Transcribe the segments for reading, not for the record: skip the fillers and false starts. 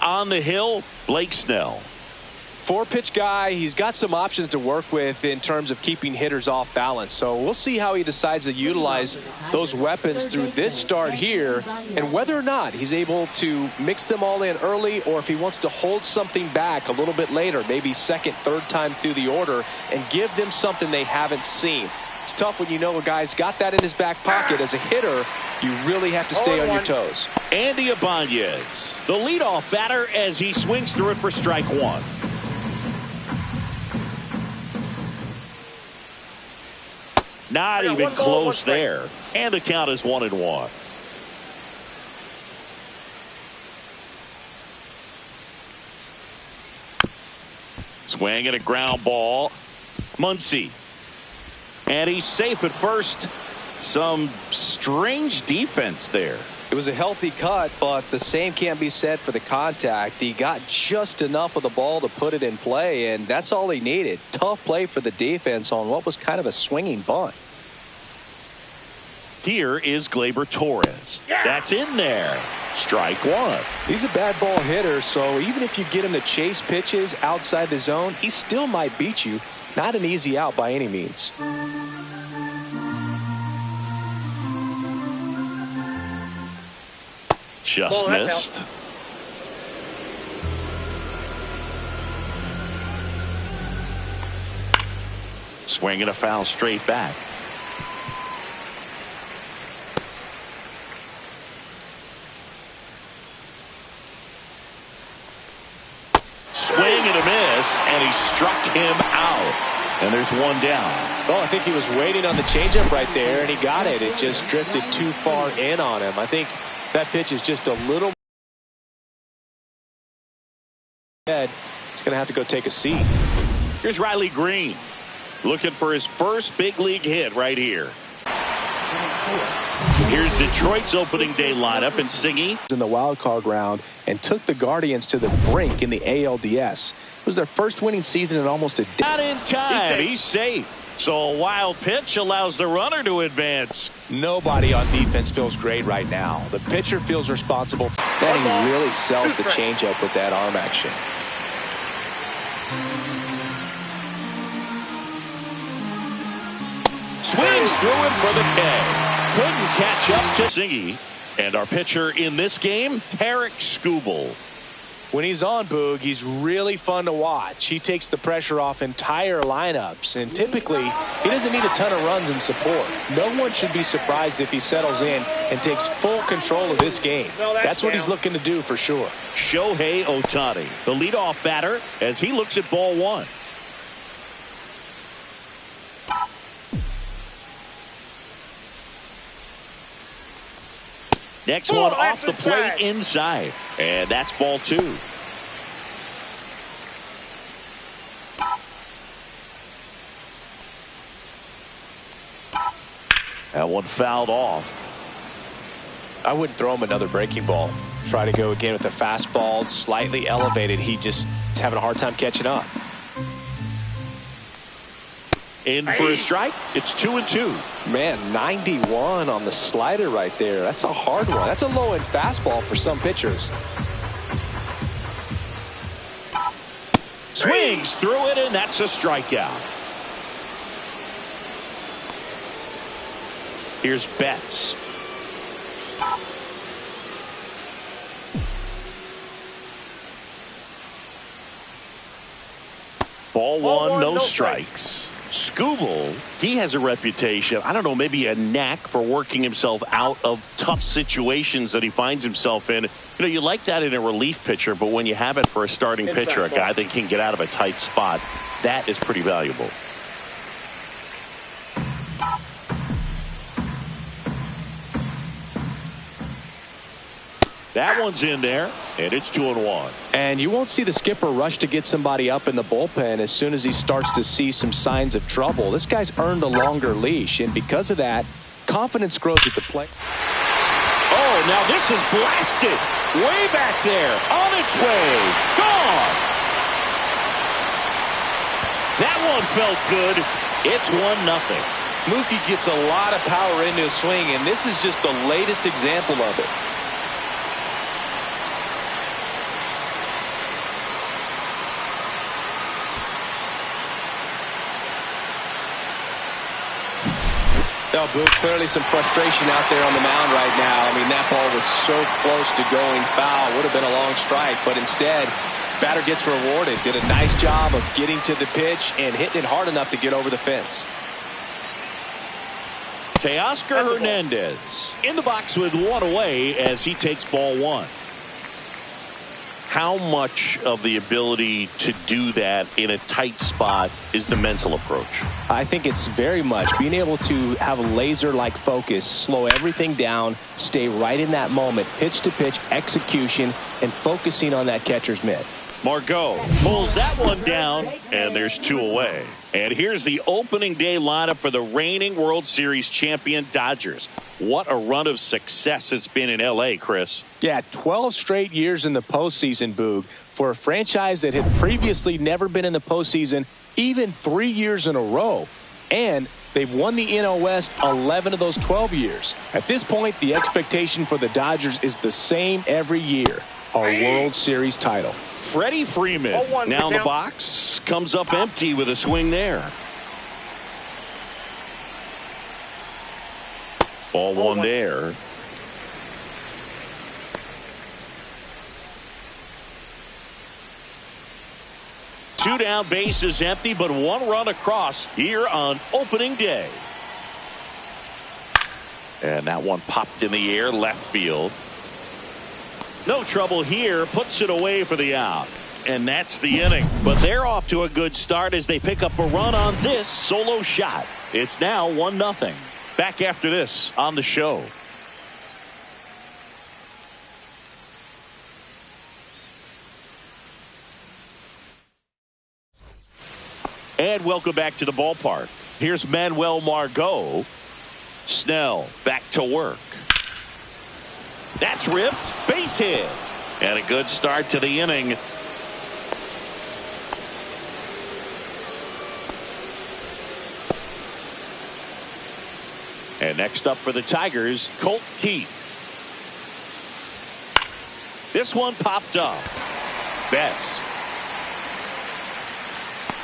on the hill, Blake Snell. Four-pitch guy. He's got some options to work with in terms of keeping hitters off balance. So we'll see how he decides to utilize those weapons through this start here, and whether or not he's able to mix them all in early, or if he wants to hold something back a little bit later, maybe second, third time through the order, and give them something they haven't seen. It's tough when you know a guy's got that in his back pocket. As a hitter, you really have to stay on your toes. Andy Ibanez, the leadoff batter, as he swings through it for strike one. Not even close there. And the count is 1-1. Swing and a ground ball. Muncy. And he's safe at first. Some strange defense there. It was a healthy cut, but the same can't be said for the contact. He got just enough of the ball to put it in play, and that's all he needed. Tough play for the defense on what was kind of a swinging bunt. Here is Gleyber Torres. That's in there. Strike one. He's a bad ball hitter, so even if you get him to chase pitches outside the zone, he still might beat you. Not an easy out by any means. Just missed. Swinging a foul straight back. Swing and a miss, and he struck him out. And there's one down. Well, I think he was waiting on the changeup right there, and he got it. It just drifted too far in on him. I think that pitch is just a little head. He's going to have to go take a seat. Here's Riley Green looking for his first big league hit right here. Here's Detroit's opening day lineup, and Singy in the wild card round and took the Guardians to the brink in the ALDS. It was their first winning season in almost a decade. Not in time. He's safe. So a wild pitch allows the runner to advance. Nobody on defense feels great right now. The pitcher feels responsible. Then he really sells the changeup with that arm action. Swings through it for the K. Couldn't catch up to Singy. And our pitcher in this game, Tarek Skubal. When he's on, Boog, he's really fun to watch. He takes the pressure off entire lineups, and typically he doesn't need a ton of runs in support. No one should be surprised if he settles in and takes full control of this game. That's what he's looking to do for sure. Shohei Ohtani, the leadoff batter, as he looks at ball one. Next one off the plate inside. And that's ball two. That one fouled off. I wouldn't throw him another breaking ball. Try to go again with the fastball, slightly elevated. He just is having a hard time catching up. In for a strike. It's 2-2. Man, 91 on the slider right there. That's a hard one. That's a low-end fastball for some pitchers. Swings through it, and that's a strikeout. Here's Betts. Ball one, no strikes. Skubal, he has a reputation, I don't know, maybe a knack for working himself out of tough situations that he finds himself in. You know, you like that in a relief pitcher, but when you have it for a starting pitcher, a guy that can get out of a tight spot, that is pretty valuable. That one's in there, and it's 2-1. And you won't see the skipper rush to get somebody up in the bullpen as soon as he starts to see some signs of trouble. This guy's earned a longer leash, and because of that, confidence grows at the plate. Oh, now this is blasted. Way back there, on its way, gone. That one felt good. It's 1-0. Mookie gets a lot of power into his swing, and this is just the latest example of it. No, Boog, clearly some frustration out there on the mound right now. I mean, that ball was so close to going foul. Would have been a long strike, but instead, batter gets rewarded. Did a nice job of getting to the pitch and hitting it hard enough to get over the fence. Teoscar Hernandez in the box with one away as he takes ball one. How much of the ability to do that in a tight spot is the mental approach? I think it's very much being able to have a laser-like focus, slow everything down, stay right in that moment, pitch-to-pitch execution, and focusing on that catcher's mitt. Margot pulls that one down, and there's two away. And here's the opening day lineup for the reigning World Series champion Dodgers. What a run of success it's been in L.A., Chris. Yeah, 12 straight years in the postseason, Boog, for a franchise that had previously never been in the postseason, even 3 years in a row. And they've won the NL West 11 of those 12 years. At this point, the expectation for the Dodgers is the same every year, a World Series title. Freddie Freeman now in the box, comes up empty with a swing there. Ball one there. Two down, bases empty, but one run across here on opening day. And that one popped in the air, left field. No trouble here, puts it away for the out. And that's the inning. But they're off to a good start as they pick up a run on this solo shot. It's now 1-0. Back after this on the show. And welcome back to the ballpark. Here's Manuel Margot. Snell back to work. That's ripped. Base hit. And a good start to the inning. And next up for the Tigers, Colt Keith. This one popped up. Betts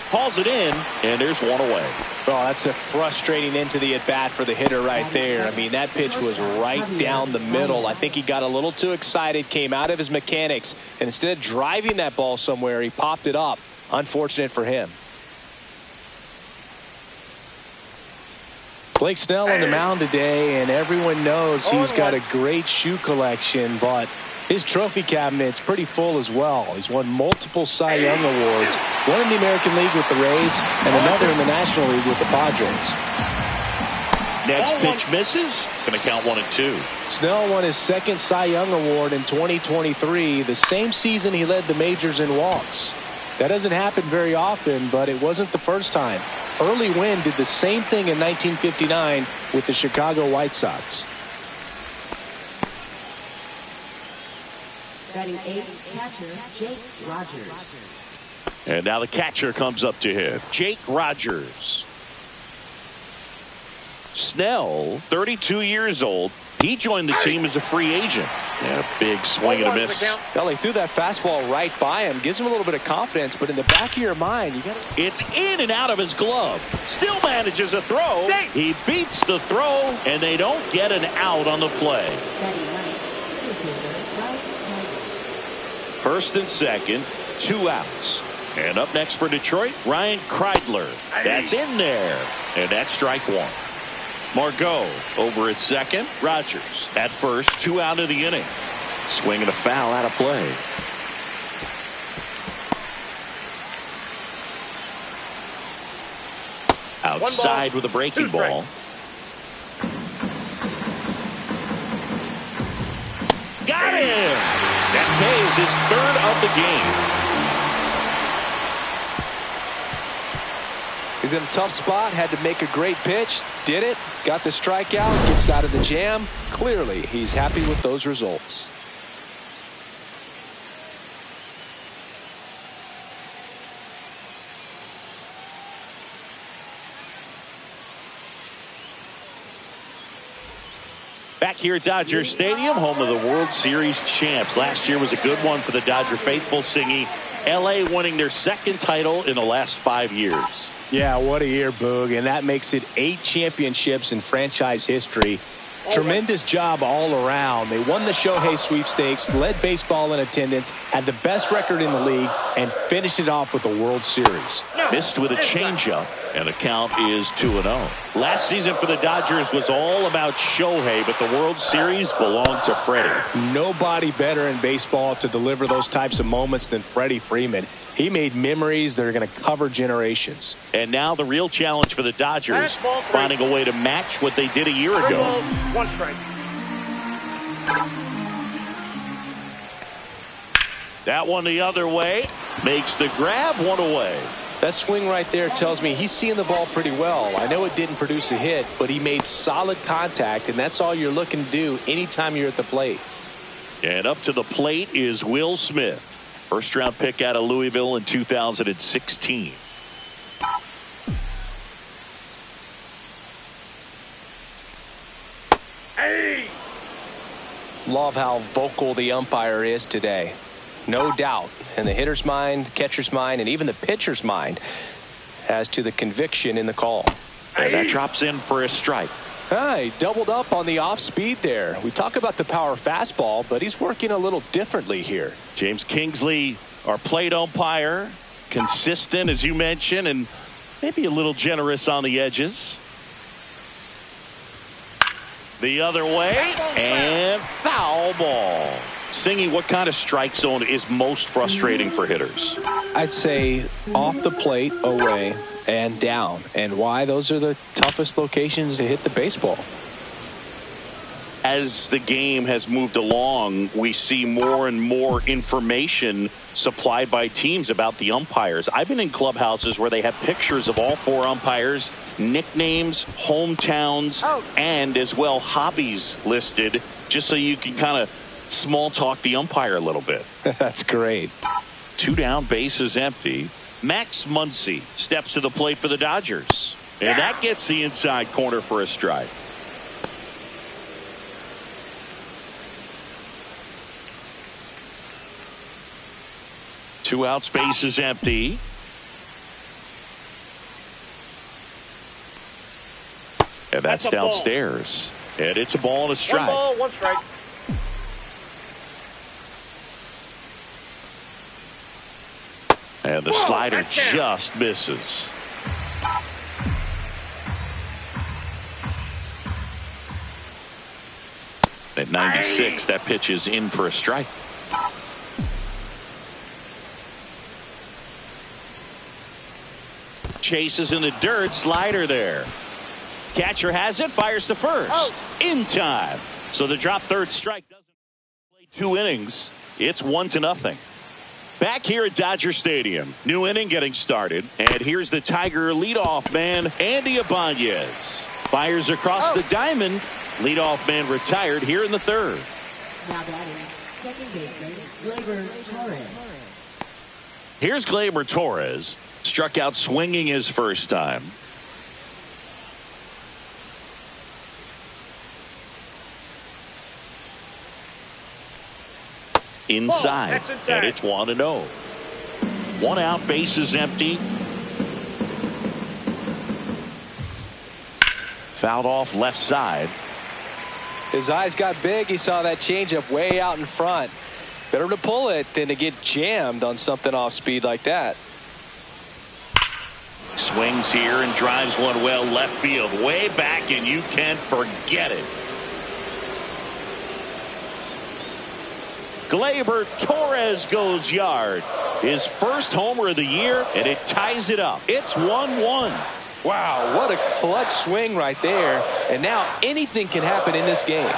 hauls it in, and there's one away. Oh, that's a frustrating into the at-bat for the hitter right there. I mean, that pitch was right down the middle. I think he got a little too excited, came out of his mechanics, and instead of driving that ball somewhere, he popped it up. Unfortunate for him. Blake Snell on the mound today, and everyone knows he's got a great shoe collection, but his trophy cabinet's pretty full as well. He's won multiple Cy Young awards, one in the American League with the Rays and another in the National League with the Padres. Next pitch misses. Going to count 1-2. Snell won his second Cy Young award in 2023, the same season he led the majors in walks. That doesn't happen very often, but it wasn't the first time. Early Wynn did the same thing in 1959 with the Chicago White Sox. Batting eighth, catcher Jake Rogers. And now the catcher comes up to hit. Jake Rogers. Snell, 32 years old. He joined the team as a free agent. Yeah, big swing and a miss. Well, he threw that fastball right by him. Gives him a little bit of confidence, but in the back of your mind, you got to... It's in and out of his glove. Still manages a throw. He beats the throw, and they don't get an out on the play. First and second, 2 outs. And up next for Detroit, Ryan Kreidler. That's in there. And that's strike one. Margot over at second. Rogers at first. 2 out of the inning. Swing and a foul out of play. Outside with a breaking ball. Got him! That pays his third of the game. He's in a tough spot, had to make a great pitch, did it, got the strikeout, gets out of the jam. Clearly, he's happy with those results. Back here at Dodger Stadium, home of the World Series champs. Last year was a good one for the Dodger faithful, singing LA winning their second title in the last 5 years. Yeah, what a year, Boog. And that makes it 8 championships in franchise history. Tremendous job all around. They won the Shohei sweepstakes, led baseball in attendance, had the best record in the league, and finished it off with the World Series. Missed with a changeup, and the count is 2-0. Last season for the Dodgers was all about Shohei, but the World Series belonged to Freddie. Nobody better in baseball to deliver those types of moments than Freddie Freeman. He made memories that are going to cover generations. And now the real challenge for the Dodgers, finding a way to match what they did a year ago. 1 strike. That one the other way, makes the grab, 1 away. That swing right there tells me he's seeing the ball pretty well. I know it didn't produce a hit, but he made solid contact, and that's all you're looking to do anytime you're at the plate. And up to the plate is Will Smith. First round pick out of Louisville in 2016. Hey! Love how vocal the umpire is today. No doubt in the hitter's mind, catcher's mind, and even the pitcher's mind as to the conviction in the call. And that drops in for a strike. He doubled up on the off speed there. We talk about the power fastball, but he's working a little differently here. James Kingsley, our plate umpire, consistent as you mentioned, and maybe a little generous on the edges. The other way, and foul ball. Singy, what kind of strike zone is most frustrating for hitters? I'd say off the plate, away, and down. And why? Those are the toughest locations to hit the baseball. As the game has moved along, we see more and more information supplied by teams about the umpires. I've been in clubhouses where they have pictures of all 4 umpires, nicknames, hometowns, and as well hobbies listed, just so you can kind of small talk the umpire a little bit. That's great. 2 down, bases empty. Max Muncy steps to the plate for the Dodgers. And that gets the inside corner for a strike. Two outs, bases empty. And that's downstairs. And it's a ball and a strike. 1 ball, 1 strike. And the slider just misses. At 96, that pitch is in for a strike. Chases in the dirt, slider there. Catcher has it, fires to first. In time. So the drop third strike doesn't play 2 innings. It's 1-0. Back here at Dodger Stadium. New inning getting started. And here's the Tiger leadoff man, Andy Ibanez. Fires across the diamond. Leadoff man retired here in the 3rd. Now batting, second baseman, Gleyber Torres. Here's Gleyber Torres. Struck out swinging his first time. Inside, and it's 1-0. 1 out, bases empty. Fouled off left side. His eyes got big. He saw that changeup way out in front. Better to pull it than to get jammed on something off speed like that. Swings here and drives one well left field, way back, and you can forget it. Gleyber Torres goes yard. His first homer of the year, and it ties it up. It's 1-1. Wow, what a clutch swing right there. And now anything can happen in this game.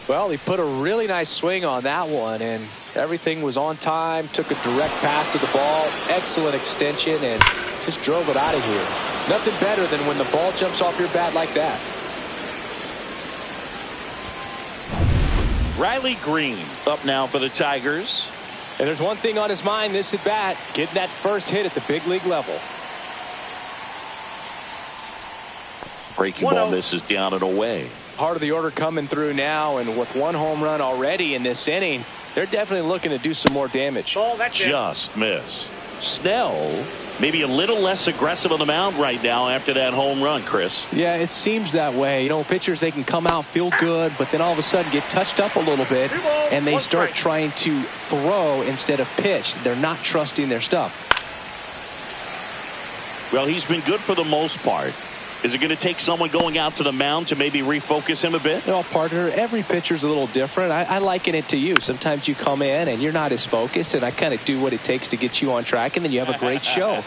Well, he put a really nice swing on that one, and everything was on time, took a direct path to the ball, excellent extension, and just drove it out of here. Nothing better than when the ball jumps off your bat like that. Riley Green up now for the Tigers. And there's one thing on his mind this at bat, getting that first hit at the big league level. Breaking ball misses down and away. Part of the order coming through now, and with one home run already in this inning, they're definitely looking to do some more damage. Just missed. Snell maybe a little less aggressive on the mound right now after that home run, Chris. Yeah, it seems that way. You know, pitchers, they can come out, feel good, but then all of a sudden get touched up a little bit, and they start trying to throw instead of pitch. They're not trusting their stuff. Well, he's been good for the most part. Is it going to take someone going out to the mound to maybe refocus him a bit? Well, partner, every pitcher's a little different. I liken it to you. Sometimes you come in and you're not as focused, and I kind of do what it takes to get you on track, and then you have a great show.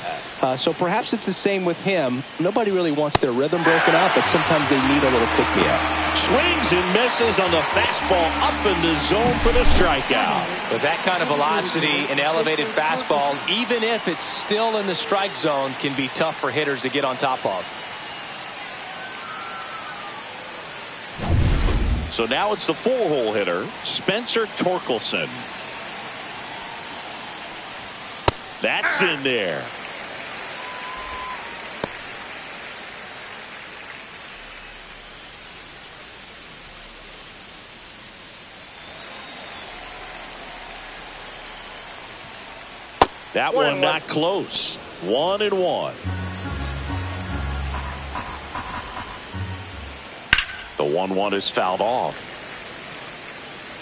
So perhaps it's the same with him. Nobody really wants their rhythm broken up, but sometimes they need a little pick-me-up. Swings and misses on the fastball up in the zone for the strikeout. With that kind of velocity, an elevated fastball, even if it's still in the strike zone, can be tough for hitters to get on top of. So now it's the four-hole hitter, Spencer Torkelson. That's in there. That one not close. 1-1. The 1-1 is fouled off.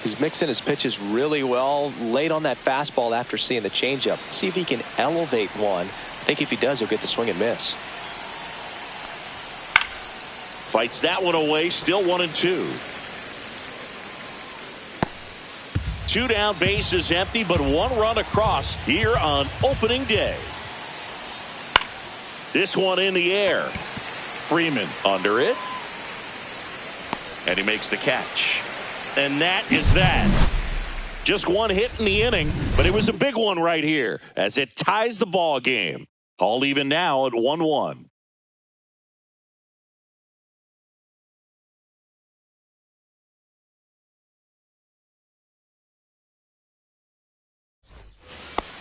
He's mixing his pitches really well. Late on that fastball after seeing the changeup. See if he can elevate one. I think if he does, he'll get the swing and miss. Fights that one away. Still 1-2. Two down, bases empty, but one run across here on opening day. This one in the air. Freeman under it. And he makes the catch. And that is that. Just one hit in the inning, but it was a big one right here as it ties the ball game. All even now at 1-1.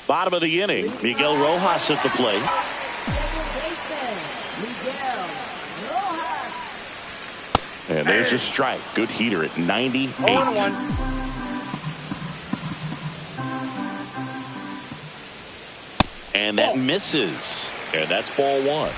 Bottom of the inning, Miguel Rojas at the plate. And there's a strike. Good heater at 98. And that misses. And that's ball one.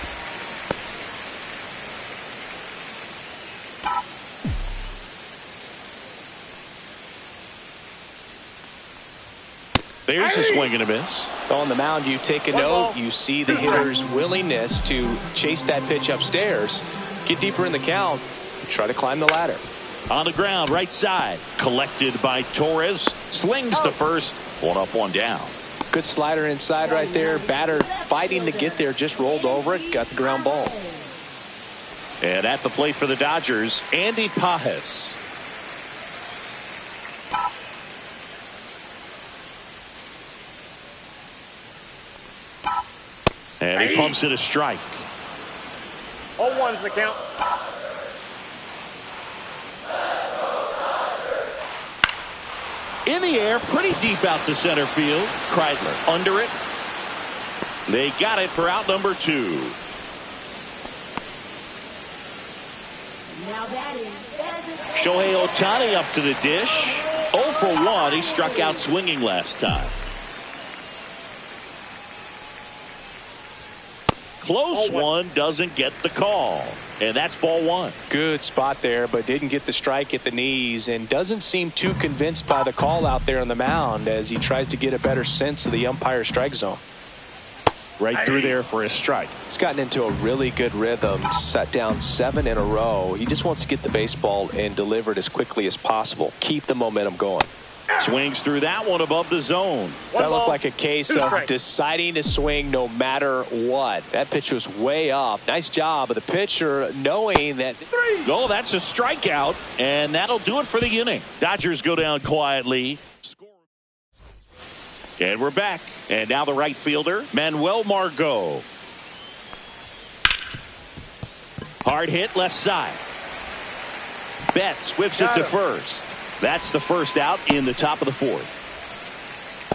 There's a swing and a miss. On the mound, you take a note. You see the hitter's willingness to chase that pitch upstairs, get deeper in the count, try to climb the ladder. On the ground, right side. Collected by Torres. Slings to first. One up, one down. Good slider inside right there. Batter fighting to get there. Just rolled over it. Got the ground ball. And at the plate for the Dodgers, Andy Pajes. And he pumps it a strike. 0-1's the count. In the air, pretty deep out to center field. Kreidler under it. They got it for out number 2. Now batting, Shohei Ohtani up to the dish. 0 for 1. He struck out swinging last time. Close one, doesn't get the call. And that's ball one. Good spot there, but didn't get the strike at the knees, and doesn't seem too convinced by the call out there on the mound as he tries to get a better sense of the umpire strike zone. Right through there for a strike. He's gotten into a really good rhythm, set down 7 in a row. He just wants to get the baseball and deliver it as quickly as possible. Keep the momentum going. Swings through that one above the zone. That looked like a case of deciding to swing no matter what. That pitch was way up. Nice job of the pitcher knowing that. Oh, that's a strikeout, and that'll do it for the inning. Dodgers go down quietly. And we're back. And now the right fielder, Manuel Margot. Hard hit left side. Betts whips it to first. That's the first out in the top of the 4th.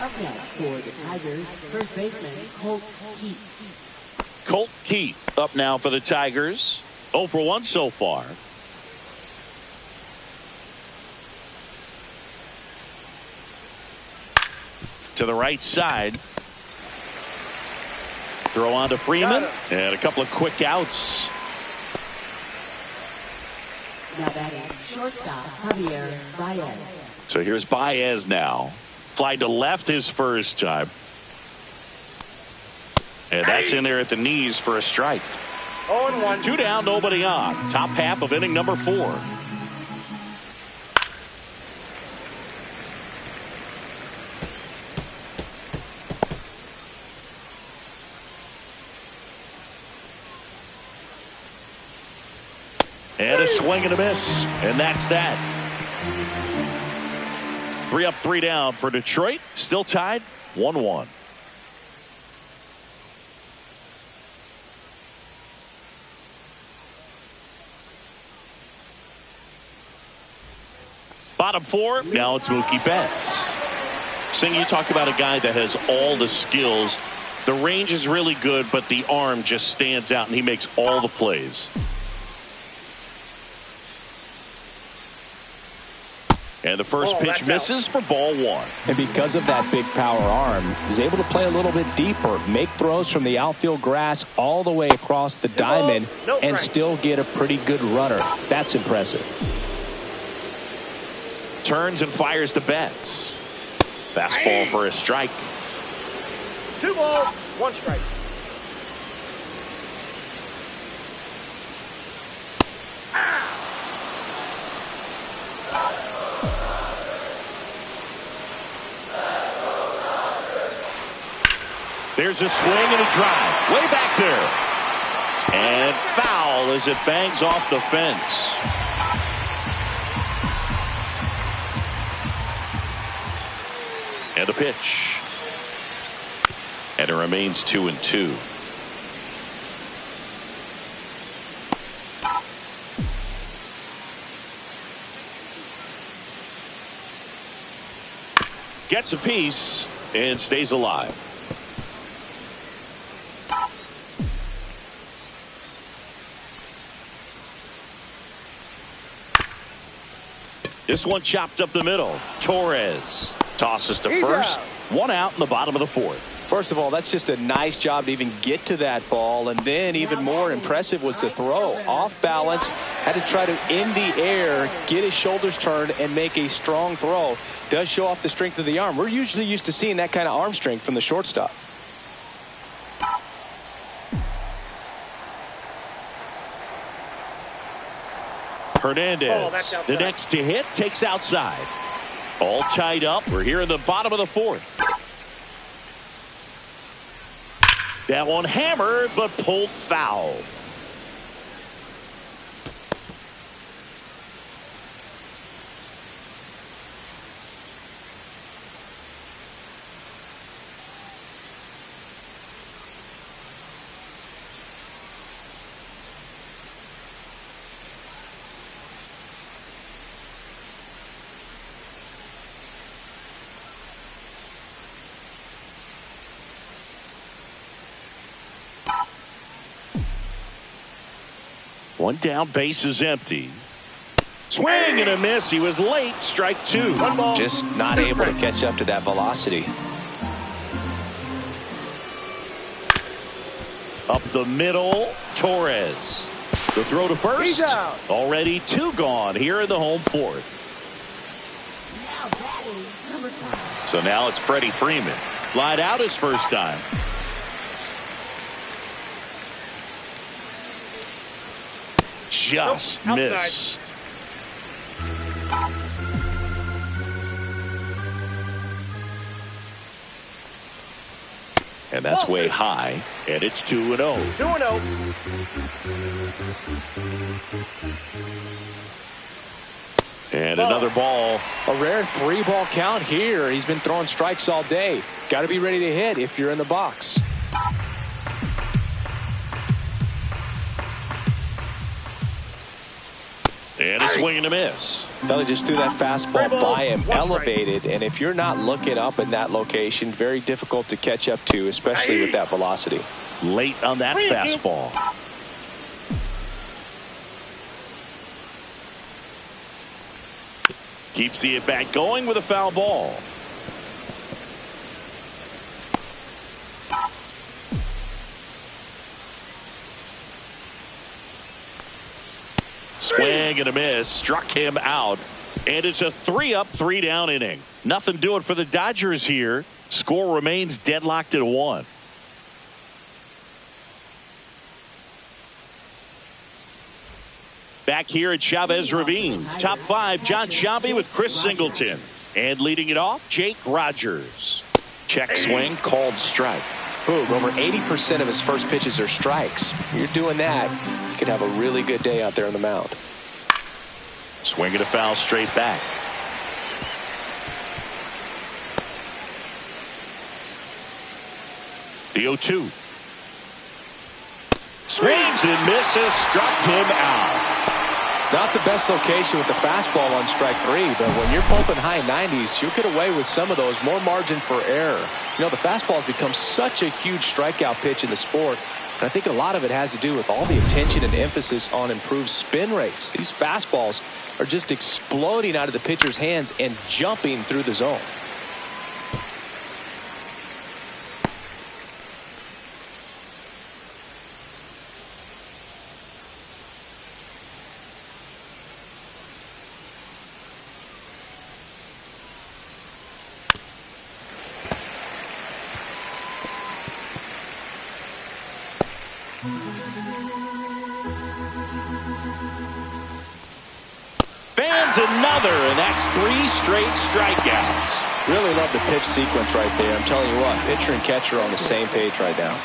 up next for the Tigers, first baseman Colt Keith. Colt Keith up now for the Tigers. 0 for 1 so far. To the right side. Throw on to Freeman. And a couple of quick outs. Now batting shortstop Javier Baez. So here's Baez now. Fly to left his first time. And that's in there at the knees for a strike. 0-1. 2 down, nobody on. Top half of inning number 4. And a swing and a miss. And that's that. 3 up, 3 down for Detroit. Still tied 1-1. Bottom 4, now it's Mookie Betts. Sing, you talk about a guy that has all the skills. The range is really good, but the arm just stands out, and he makes all the plays. And the first pitch misses for ball 1. And because of that big power arm, he's able to play a little bit deeper, make throws from the outfield grass all the way across the diamond, and still get a pretty good runner. That's impressive. Turns and fires to Betts. Fastball for a strike. 2 balls, 1 strike. There's a swing and a drive. Way back there. And foul as it bangs off the fence. And a pitch. And it remains 2-2. Gets a piece and stays alive. This one chopped up the middle. Torres tosses to first. 1 out in the bottom of the 4th. First of all, that's just a nice job to even get to that ball. And then even more impressive was the throw. Off balance, had to try to in the air, get his shoulders turned, and make a strong throw. Does show off the strength of the arm. We're usually used to seeing that kind of arm strength from the shortstop. Hernandez, the next to hit, takes outside. All tied up. We're here in the bottom of the 4th. That one hammered, but pulled foul. One down, base is empty. Swing and a miss. He was late. Strike 2. Just not able to catch up to that velocity. Up the middle, Torres. The throw to first. He's out. Already 2 gone here in the home 4th. Now batting number 5. So now it's Freddie Freeman. Lied out his first time. Just missed. And that's way high. And it's 2-0. 2-0. And another ball. A rare 3-ball count here. He's been throwing strikes all day. Got to be ready to hit if you're in the box. And a swing and a miss. Belly just threw that fastball by him, elevated, and if you're not looking up in that location, very difficult to catch up to, especially with that velocity. Late on that fastball. Keeps the at-bat going with a foul ball. Swing and a miss. Struck him out. And it's a 3-up, 3-down inning. Nothing doing for the Dodgers here. Score remains deadlocked at 1. Back here at Chavez Ravine. Top 5, John Sciambi with Chris Singleton. And leading it off, Jake Rogers. Check swing, called strike. Boog, over 80% of his first pitches are strikes. You're doing that, you could have a really good day out there on the mound. Swing and a foul straight back. The 0-2. Swings and misses. Struck him out. Not the best location with the fastball on strike 3, but when you're pumping high 90s, you'll get away with some of those. More margin for error. You know, the fastball has become such a huge strikeout pitch in the sport. And I think a lot of it has to do with all the attention and emphasis on improved spin rates. These fastballs are just exploding out of the pitcher's hands and jumping through the zone. Another, and that's 3 straight strikeouts. Really love the pitch sequence right there. I'm telling you what, pitcher and catcher are on the same page right now.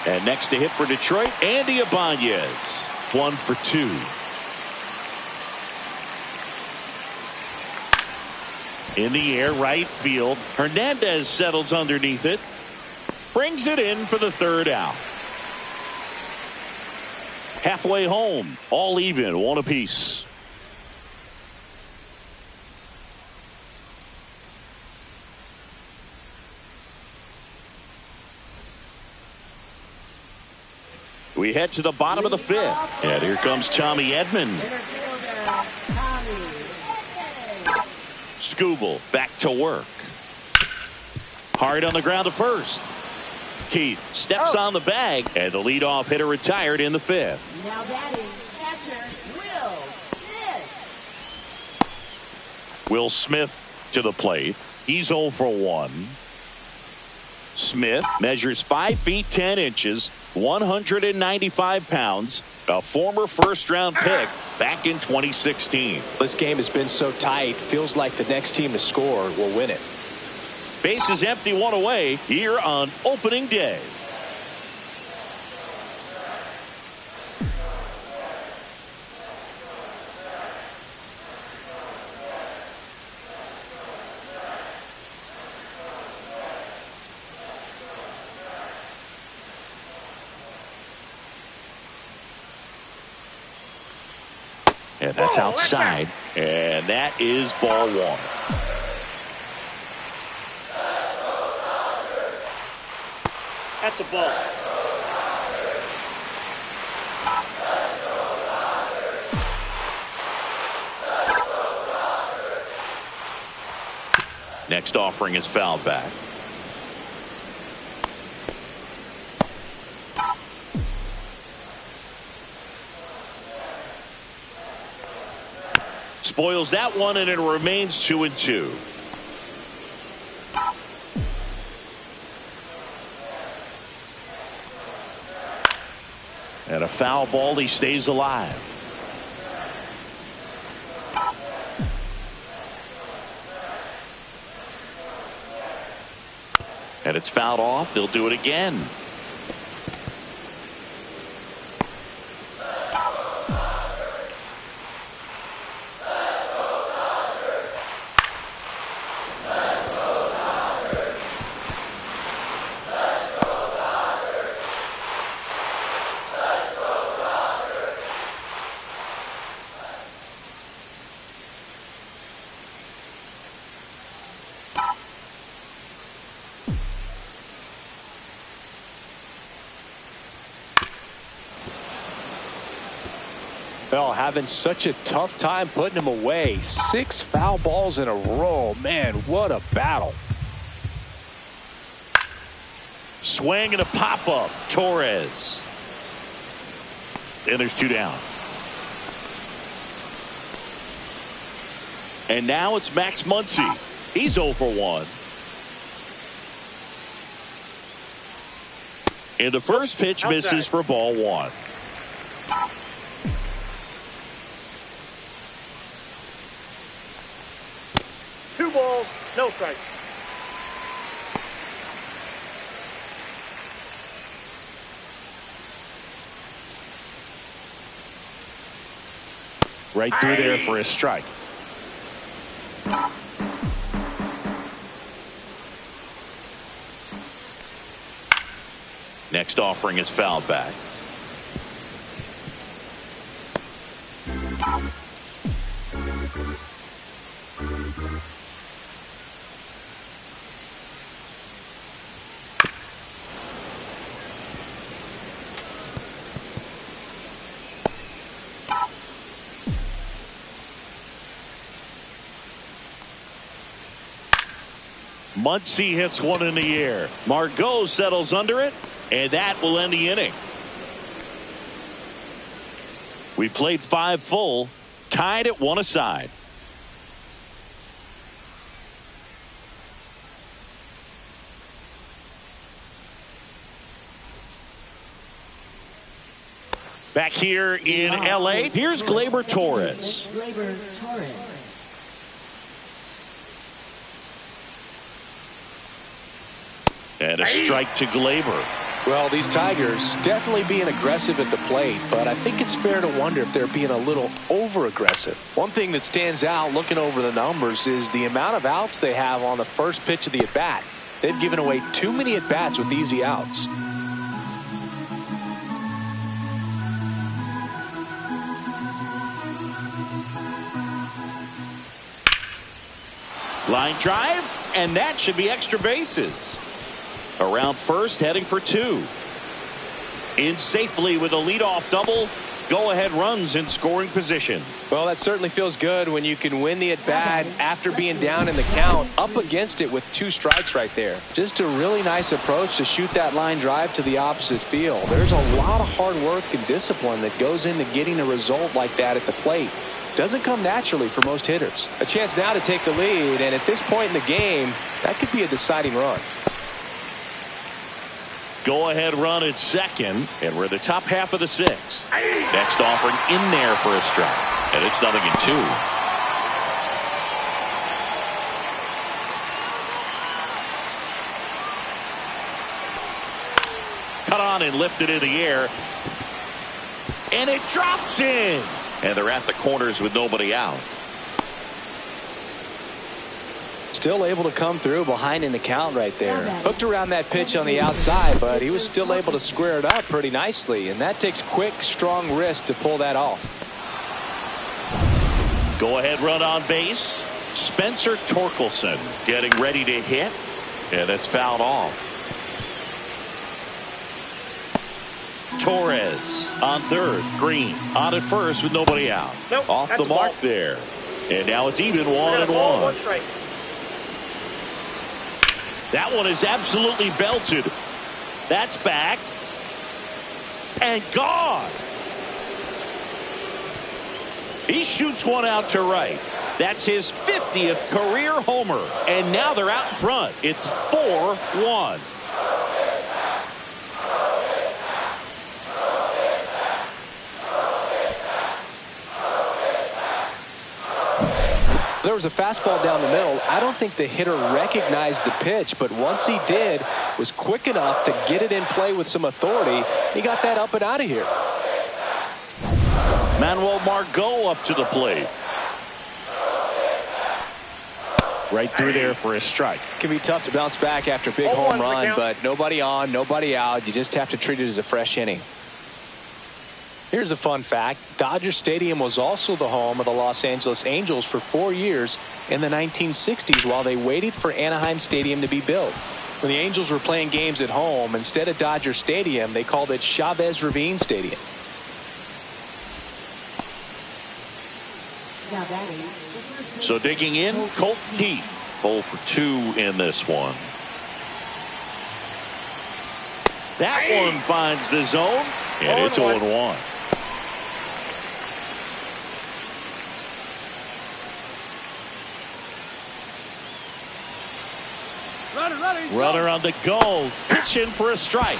And next to hit for Detroit, Andy Ibanez. 1 for 2. In the air, right field. Hernandez settles underneath it. Brings it in for the 3rd out. Halfway home, all even, 1 apiece. We head to the bottom of the 5th. And here comes Tommy Edman. Skubal back to work. Hard on the ground to first. Keith steps on the bag, and the leadoff hitter retired in the 5th. Now batting, catcher Will Smith. Will Smith to the plate. He's 0 for 1. Smith measures 5 feet 10 inches, 195 pounds, a former first-round pick back in 2016. This game has been so tight, feels like the next team to score will win it. Bases empty, 1 away here on opening day. And that's outside. And that is ball 1. That's a ball. Next offering is fouled back. Spoils that one, and it remains 2-2. And a foul ball, he stays alive. And it's fouled off. They'll do it again. Well, having such a tough time putting him away. 6 foul balls in a row. Man, what a battle. Swing and a pop-up. Torres. And there's 2 down. And now it's Max Muncy. He's 0 for 1. And the first pitch misses for ball 1. Two balls, no strikes. Right through there for a strike. Next offering is fouled back. Muncy hits one in the air. Margot settles under it, and that will end the inning. We played 5 full, tied at 1 aside. Back here in L.A., here's Gleyber Torres. Gleyber Torres. And a strike to Gleyber. Well, these Tigers definitely being aggressive at the plate, but I think it's fair to wonder if they're being a little over-aggressive. One thing that stands out looking over the numbers is the amount of outs they have on the first pitch of the at-bat. They've given away too many at-bats with easy outs. Line drive, and that should be extra bases. Around first, heading for 2. In safely with a leadoff double. Go-ahead runs in scoring position. Well, that certainly feels good when you can win the at-bat after being down in the count, up against it with 2 strikes right there. Just a really nice approach to shoot that line drive to the opposite field. There's a lot of hard work and discipline that goes into getting a result like that at the plate. Doesn't come naturally for most hitters. A chance now to take the lead, and at this point in the game, that could be a deciding run. Go-ahead run at second, and we're in the top half of the 6th. Next offering in there for a strike, and it's 0-2. Cut on and lifted in the air, and it drops in. And they're at the corners with nobody out. Still able to come through behind in the count right there. Hooked around that pitch on the outside, but he was still able to square it up pretty nicely, and that takes quick, strong wrist to pull that off. Go ahead run on base. Spencer Torkelson getting ready to hit, and it's fouled off. Torres on third. Green on at first with nobody out. Nope, off the mark there, and now it's even 1-1. One strike. That one is absolutely belted. That's back and gone. He shoots one out to right. That's his 50th career homer, and now they're out in front. It's 4-1. There was a fastball down the middle. I don't think the hitter recognized the pitch, but once he did, was quick enough to get it in play with some authority. He got that up and out of here. Manuel Margot up to the plate. Right through there for a strike. It can be tough to bounce back after a big home run, but nobody on, nobody out. You just have to treat it as a fresh inning. Here's a fun fact. Dodger Stadium was also the home of the Los Angeles Angels for 4 years in the 1960s while they waited for Anaheim Stadium to be built. When the Angels were playing games at home, instead of Dodger Stadium, they called it Chavez Ravine Stadium. Now batting, the first So digging in, Colt Heath. 0 for 2 in this one. That one finds the zone, and it's 0-1. Runner on the go, pitching for a strike.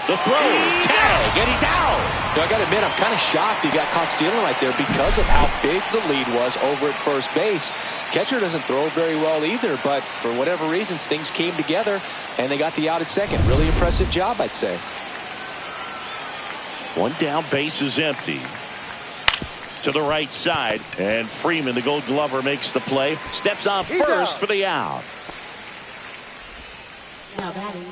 The throw, tag, and he's out. I got to admit, I'm kind of shocked he got caught stealing right there because of how big the lead was over at first base. Catcher doesn't throw very well either, but for whatever reasons, things came together, and they got the out at second. Really impressive job, I'd say. One down, base is empty. To the right side, and Freeman, the Gold Glover, makes the play. Steps on first for the out. now batting,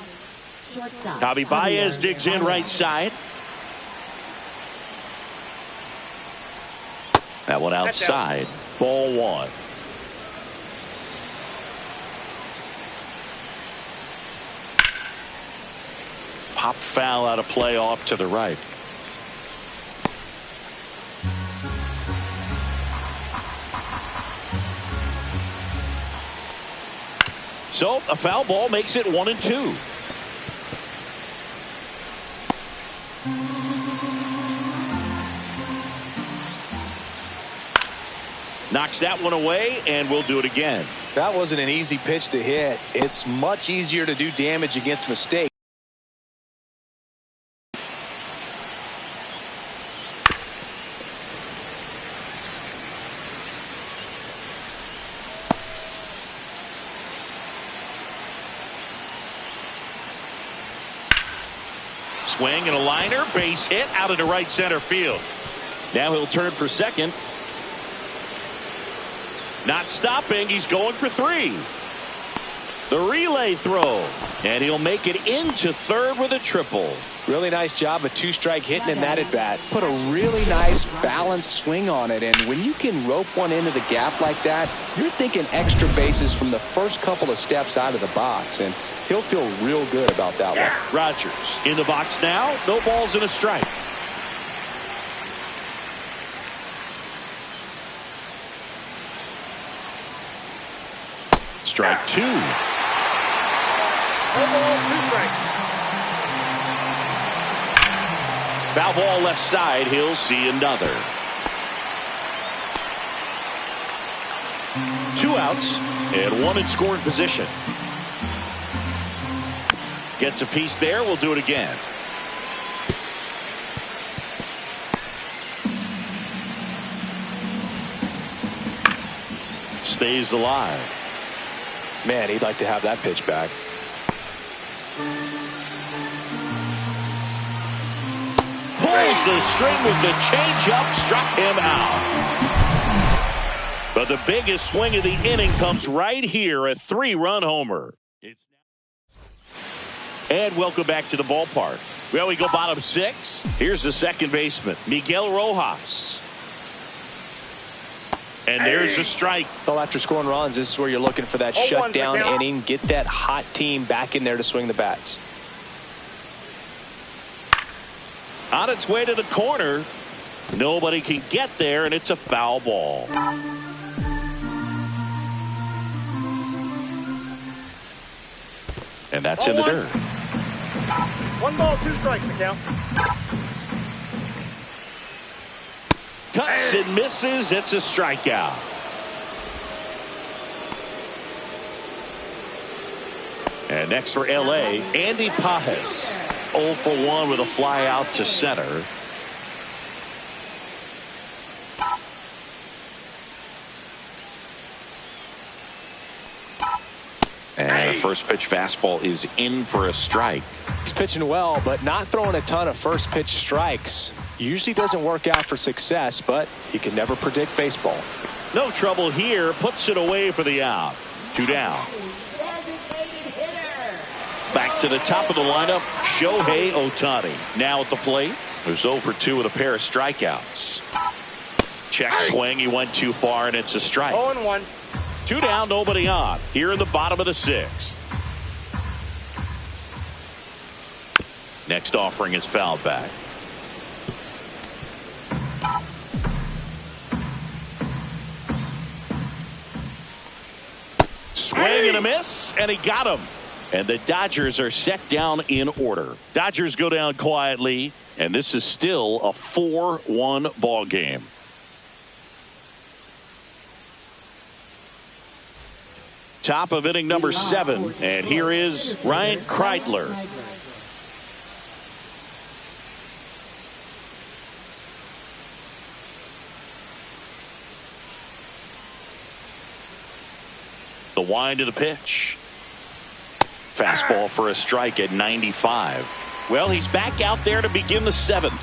shortstop. Javi Baez digs in right side. That one outside. Ball one. Pop foul out of play off to the right. So a foul ball makes it 1-2. Knocks that one away, and we'll do it again. That wasn't an easy pitch to hit. It's much easier to do damage against mistakes. Swing and a liner, base hit out into right center field. Now he'll turn for second. Not stopping, he's going for 3. The relay throw, and he'll make it into third with a triple. Really nice job of 2-strike hitting in that at bat. Put a really nice balanced swing on it, and when you can rope one into the gap like that, you're thinking extra bases from the first couple of steps out of the box, and he'll feel real good about that one. Rogers in the box now, no balls and a strike. Strike 2. 1 ball, 2 strikes. Foul ball left side, he'll see another. 2 outs and 1 in scoring position. Gets a piece there, we'll do it again. Stays alive. Man, he'd like to have that pitch back. Pulls the string with the changeup, struck him out. But the biggest swing of the inning comes right here, a 3-run homer. And welcome back to the ballpark. Well, we go bottom 6. Here's the second baseman, Miguel Rojas. And there's a strike. Well, after scoring runs, this is where you're looking for that shutdown inning. Get that hot team back in there to swing the bats. On its way to the corner. Nobody can get there, and it's a foul ball. And that's in the dirt. 1 ball, 2 strikes, the count. Cuts and misses. It's a strikeout. And next for L.A., Andy Pajes. 0 for 1 with a fly out to center. And a first pitch fastball is in for a strike. He's pitching well, but not throwing a ton of first pitch strikes. Usually doesn't work out for success, but you can never predict baseball. No trouble here. Puts it away for the out. 2 down. Back to the top of the lineup, Shohei Ohtani. Now at the plate, who's 0 for 2 with a pair of strikeouts. Check swing, he went too far, and it's a strike. 0-1. 2 down, nobody on. Here in the bottom of the 6th. Next offering is fouled back. and a miss, and he got him. And the Dodgers are set down in order. Dodgers go down quietly, and this is still a 4-1 ball game. Top of inning number 7, and here is Ryan Kreidler. The wind of the pitch. Fastball for a strike at 95. Well, he's back out there to begin the 7th.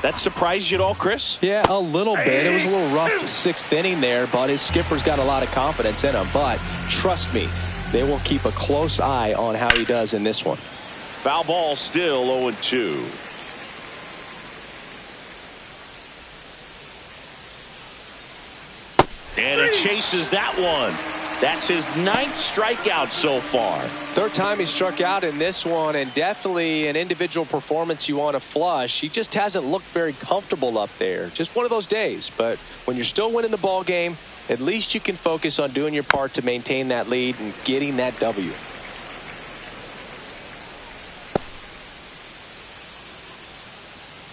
That surprised you at all, Chris? Yeah, a little bit. It was a little rough 6th inning there, but his skipper's got a lot of confidence in him. But trust me, they will keep a close eye on how he does in this one. Foul ball, still 0-2. And he chases that one. That's his 9th strikeout so far. 3rd time he struck out in this one, and definitely an individual performance you want to flush. He just hasn't looked very comfortable up there. Just one of those days. But when you're still winning the ball game, at least you can focus on doing your part to maintain that lead and getting that W.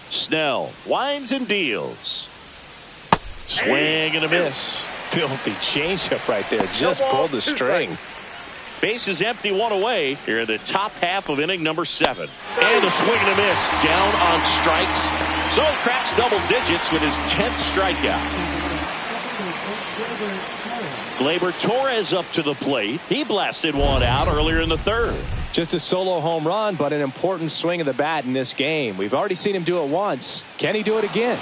Snell winds and deals. Swing and a miss. Filthy changeup right there. Just pulled the string. Base is empty, 1 away. Here in the top half of inning number 7. And a swing and a miss. Down on strikes. So he cracks double digits with his 10th strikeout. Gleyber Torres up to the plate. He blasted one out earlier in the 3rd. Just a solo home run, but an important swing of the bat in this game. We've already seen him do it once. Can he do it again?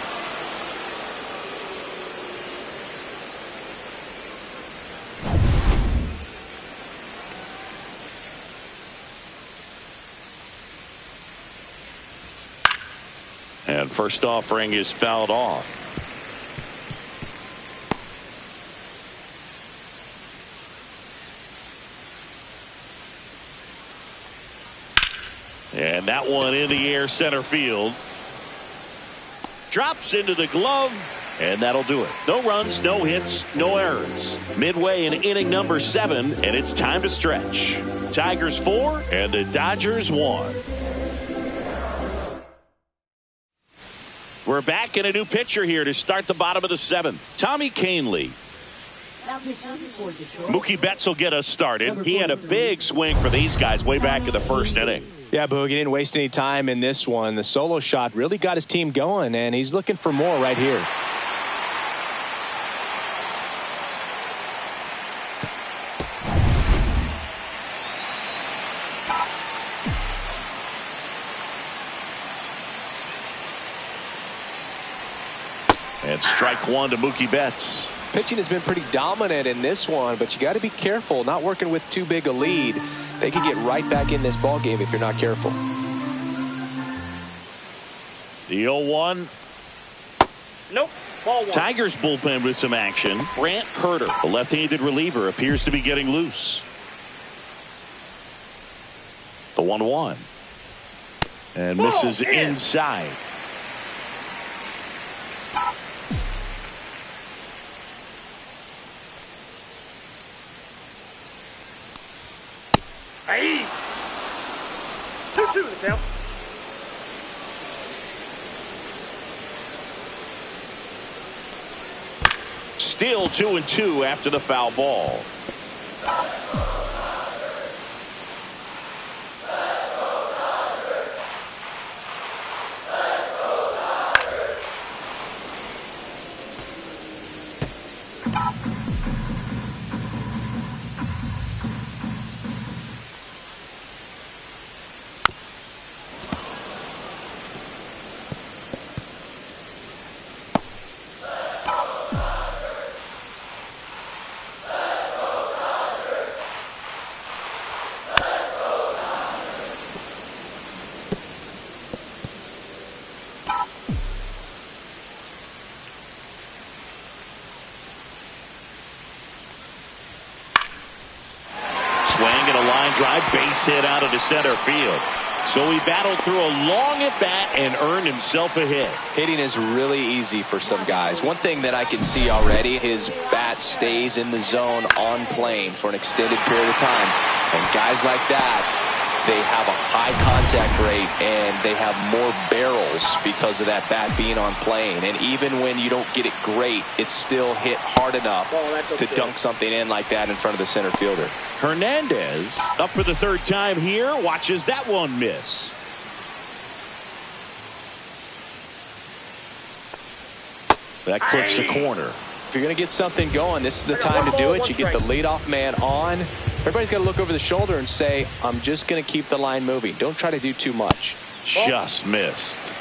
And first offering is fouled off. And that one in the air center field. Drops into the glove, and that'll do it. No runs, no hits, no errors. Midway in inning number 7, and it's time to stretch. Tigers 4 and the Dodgers 1. We're back in a new pitcher here to start the bottom of the 7th. Tommy Kahnle. Mookie Betts will get us started. He had a big swing for these guys way back in the 1st inning. Yeah, Boog, he didn't waste any time in this one. The solo shot really got his team going, and he's looking for more right here. And strike 1 to Mookie Betts. Pitching has been pretty dominant in this one, but you got to be careful. Not working with too big a lead. They could get right back in this ball game if you're not careful. The 0-1. Nope. Ball 1. Tigers bullpen with some action. Brant Herter, the left-handed reliever, appears to be getting loose. The 1-1. And misses inside. Hey. 2-2 the count. Still 2-2 after the foul ball. Swing and a line drive, base hit out of the center field. So he battled through a long at-bat and earned himself a hit. Hitting is really easy for some guys. One thing that I can see already, his bat stays in the zone on plane for an extended period of time. And guys like that, they have a high contact rate and they have more barrels because of that bat being on plane. And even when you don't get it great, it's still hit hard enough to dunk something in like that in front of the center fielder. Hernandez up for the third time here. Watches that one miss. That clips the corner. If you're going to get something going, this is the time to do it. You get the leadoff man on. Everybody's got to look over the shoulder and say, I'm just going to keep the line moving. Don't try to do too much. Just missed.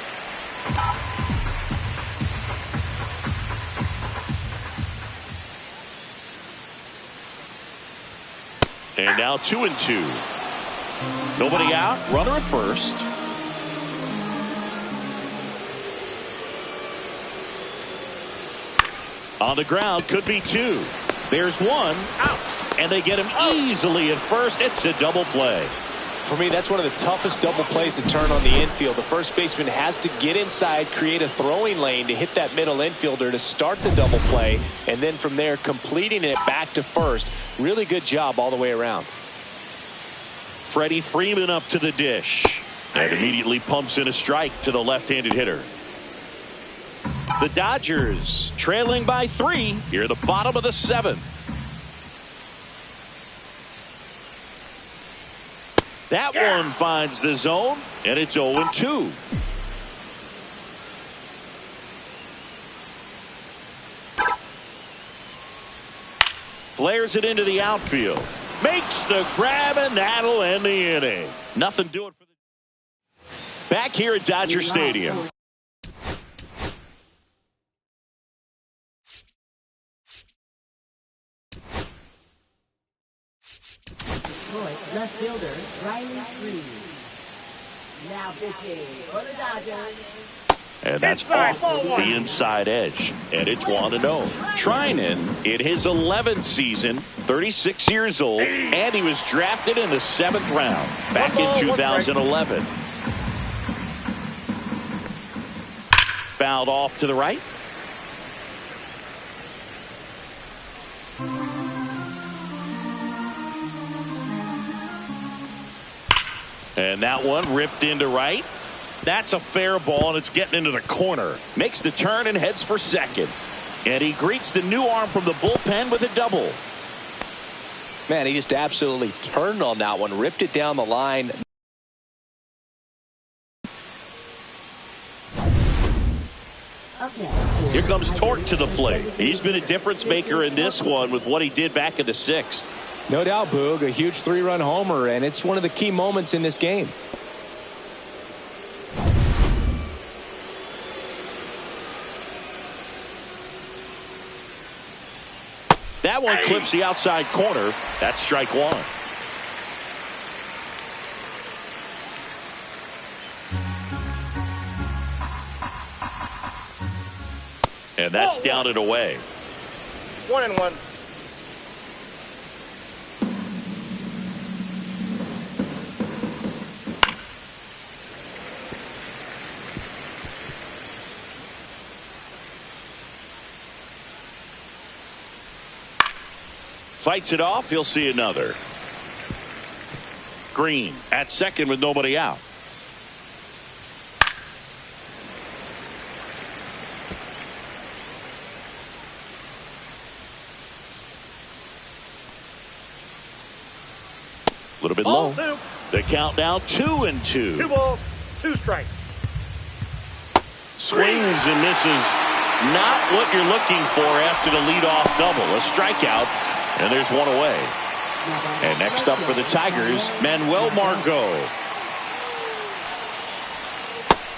And now 2-2. Nobody out. Runner at first. On the ground, could be two. There's one. Out. And they get him easily at first. It's a double play. For me, that's one of the toughest double plays to turn on the infield. The first baseman has to get inside, create a throwing lane to hit that middle infielder to start the double play, and then from there completing it back to first. Really good job all the way around. Freddie Freeman up to the dish and immediately pumps in a strike to the left-handed hitter. The Dodgers trailing by 3 here at the bottom of the 7th. That one finds the zone, and it's 0-2. Flares it into the outfield. Makes the grab, and that'll end the inning. Nothing doing for the... Back here at Dodger Stadium. Left fielder, Riley Green. Now pitching for the Dodgers. And that's off the inside edge. And it's 1-0. Treinen in his 11th season, 36 years old, and he was drafted in the 7th round back in 2011. Fouled off to the right. And that one ripped into right. That's a fair ball, and it's getting into the corner. Makes the turn and heads for second. And he greets the new arm from the bullpen with a double. Man, he just absolutely turned on that one, ripped it down the line. Here comes Torque to the plate. He's been a difference maker in this one with what he did back in the 6th. No doubt, Boog, a huge 3-run homer, and it's one of the key moments in this game. That one clips the outside corner. That's strike one. And that's down and away. 1-1. Fights it off. He'll see another. Green at second with nobody out. A little bit low. 2. The count now 2-2. 2 balls, 2 strikes. Swings and misses. Not what you're looking for after the leadoff double. A strikeout. And there's one away. And next up for the Tigers, Manuel Margot.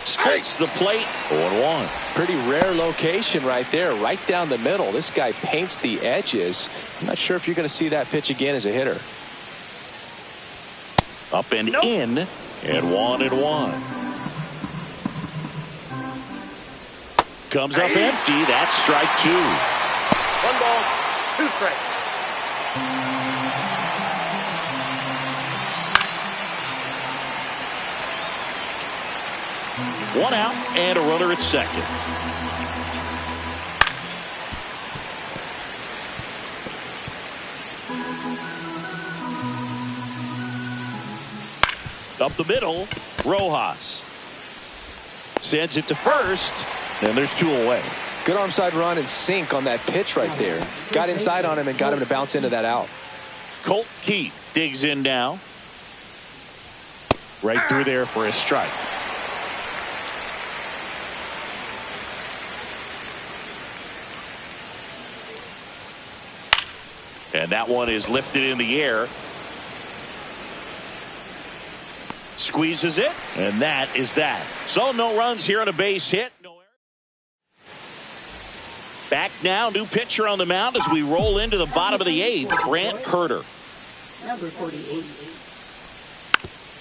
Splits the plate. 0-1. Pretty rare location right there, right down the middle. This guy paints the edges. I'm not sure if you're going to see that pitch again as a hitter. Up and in, and 1-1. Comes up empty. That's strike 2. 1 ball, 2 strikes. One out and a runner at second. Up the middle, Rojas sends it to first, and there's two away. Good arm side run and sink on that pitch right there. Got inside on him and got him to bounce into that out. Colt Keith digs in now. Right through there for a strike. And that one is lifted in the air. Squeezes it, and that is that. So no runs here on a base hit. No error. Back now, new pitcher on the mound as we roll into the bottom of the eighth, Grant Herter. Number 48.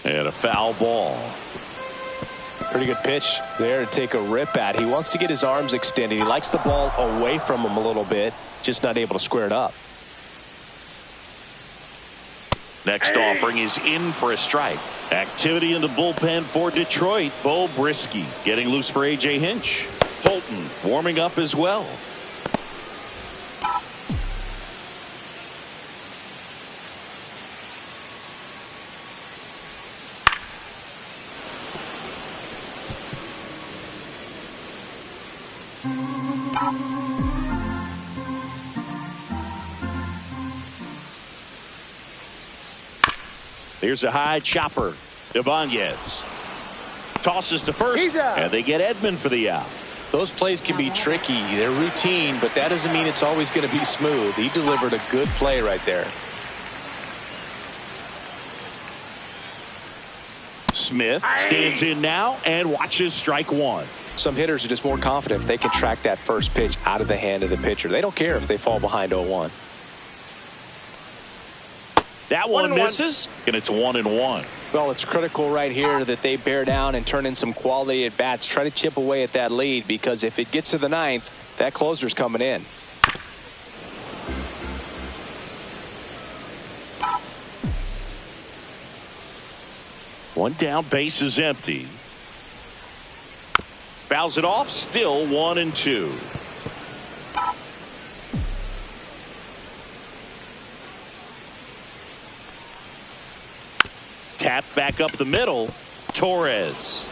And a foul ball. Pretty good pitch there to take a rip at. He wants to get his arms extended. He likes the ball away from him a little bit, just not able to square it up. Next offering is in for a strike. Activity in the bullpen for Detroit. Bo Brisky getting loose for A.J. Hinch. Holton warming up as well. Here's a high chopper. Ibanez tosses to first, and they get Edman for the out. Those plays can be tricky. They're routine, but that doesn't mean it's always going to be smooth. He delivered a good play right there. Smith stands in now and watches strike one. Some hitters are just more confident if they can track that first pitch out of the hand of the pitcher. They don't care if they fall behind 0-1. That one misses, and it's 1-1. Well, it's critical right here that they bear down and turn in some quality at bats. Try to chip away at that lead, because if it gets to the ninth, that closer's coming in. One down, base is empty. Fouls it off, still 1-2. Tap back up the middle. Torres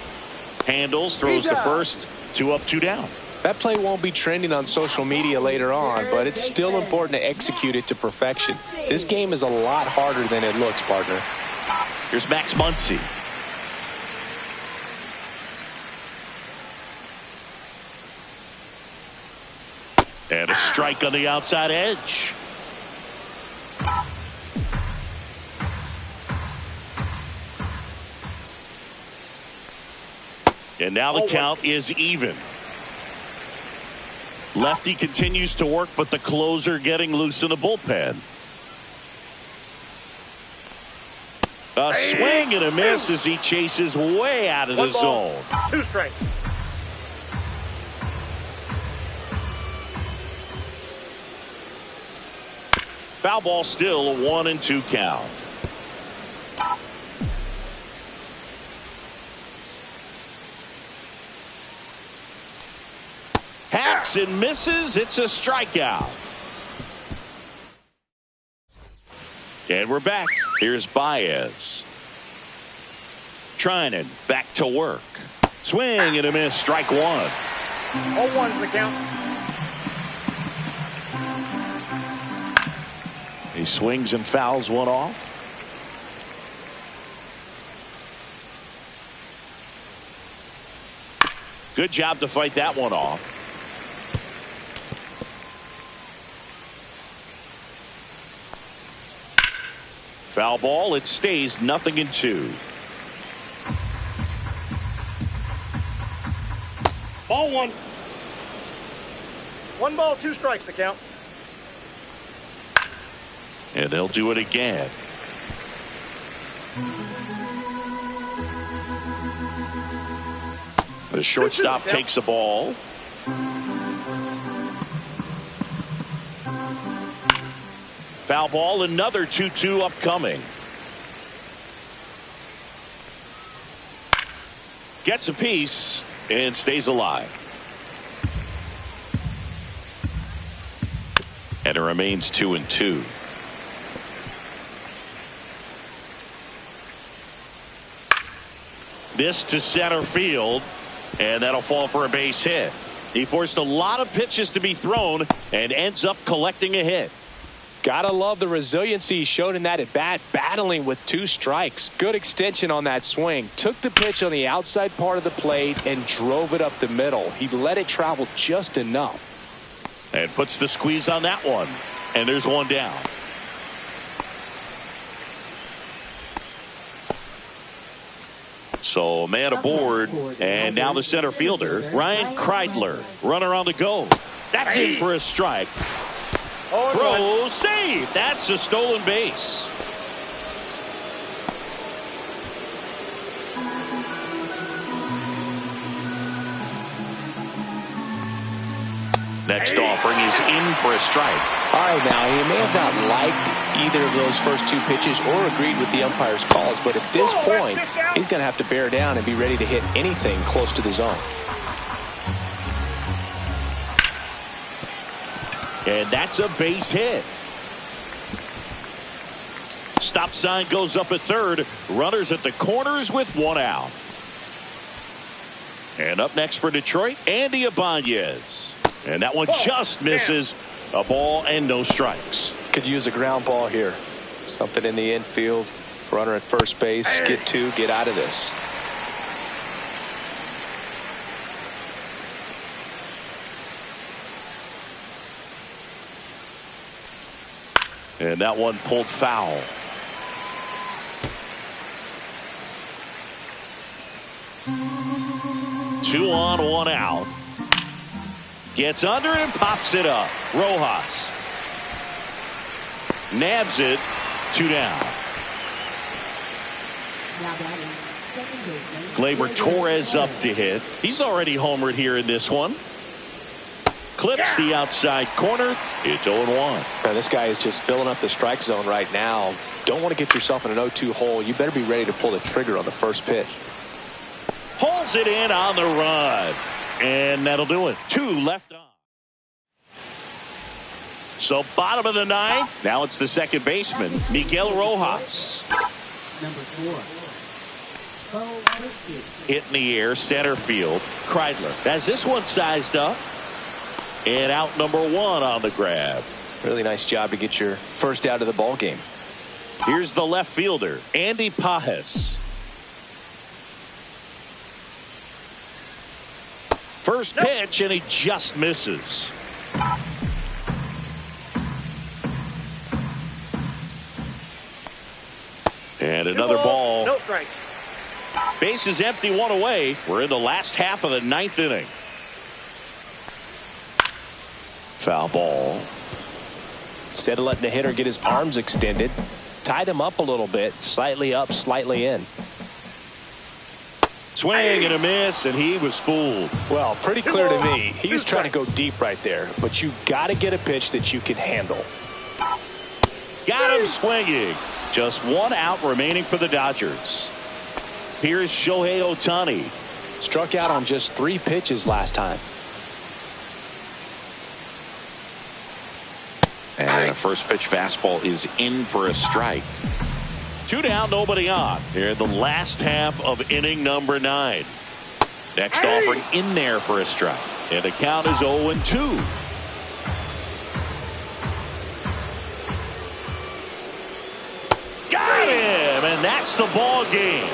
handles, throws to first. 2 up, 2 down. That play won't be trending on social media later on, but it's still important to execute it to perfection. This game is a lot harder than it looks, partner. Here's Max Muncy. And a strike on the outside edge. And now the count is even. Lefty continues to work, but the closer getting loose in the bullpen. A swing and a miss as he chases way out of the zone. 2 strikes. Foul ball, still a 1-2 count. Hacks and misses. It's a strikeout. And we're back. Here's Baez. Trinan back to work. Swing and a miss. Strike one. 0-1's the count. He swings and fouls one off. Good job to fight that one off. Foul ball. It stays 0-2. Ball 1. 1 ball, 2 strikes the count. And they'll do it again. The shortstop takes the ball. Foul ball, another 2-2 upcoming. Gets a piece and stays alive. And it remains 2-2. This to center field, and that'll fall for a base hit. He forced a lot of pitches to be thrown and ends up collecting a hit. Gotta love the resiliency he showed in that at bat, battling with 2 strikes. Good extension on that swing. Took the pitch on the outside part of the plate and drove it up the middle. He let it travel just enough. And puts the squeeze on that one. And there's one down. So a man aboard, and now the center fielder, Ryan Kreidler, runner on the go. That's in for a strike. Throw, save. That's a stolen base. Next offering is in for a strike. All right, now he may have not liked either of those first 2 pitches or agreed with the umpire's calls, but at this point, he's going to have to bear down and be ready to hit anything close to the zone. And that's a base hit. Stop sign goes up at third. Runners at the corners with 1 out. And up next for Detroit, Andy Ibanez. And that one just misses. A ball and no strikes. Could use a ground ball here. Something in the infield. Runner at first base. Get 2. Get out of this. And that one pulled foul. Two on, 1 out. Gets under and pops it up. Rojas nabs it. 2 down. Gleyber Torres up to hit. He's already homered here in this one. Clips the outside corner. It's 0-1. Now, this guy is just filling up the strike zone right now. Don't want to get yourself in an 0-2 hole. You better be ready to pull the trigger on the first pitch. Pulls it in on the run. And that'll do it. 2 left on. So bottom of the 9th. Now it's the second baseman, Miguel Rojas. Number 4. Hit in the air, center field. Kreidler has this one sized up. And out number 1 on the grab. Really nice job to get your first out of the ball game. Here's the left fielder, Andy Pajes. First pitch, and he just misses. And another ball. No strike. Base is empty, 1 away. We're in the last half of the 9th inning. Foul ball. Instead of letting the hitter get his arms extended, tied him up a little bit, slightly up, slightly in. Swing and a miss, and he was fooled. Well, pretty clear to me. He's trying to go deep right there, but you got to get a pitch that you can handle. Got him swinging. Just 1 out remaining for the Dodgers. Here's Shohei Ohtani. Struck out on just 3 pitches last time. And a first pitch fastball is in for a strike. 2 down, nobody on. Here in the last half of inning number 9. Next offering in there for a strike. And the count is 0-2. Got him, and that's the ball game.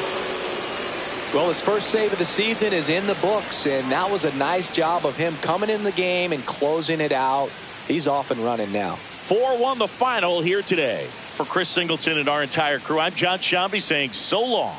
Well, his first save of the season is in the books, and that was a nice job of him coming in the game and closing it out. He's off and running now. 4-1 the final here today. For Chris Singleton and our entire crew, I'm John Shambi saying so long.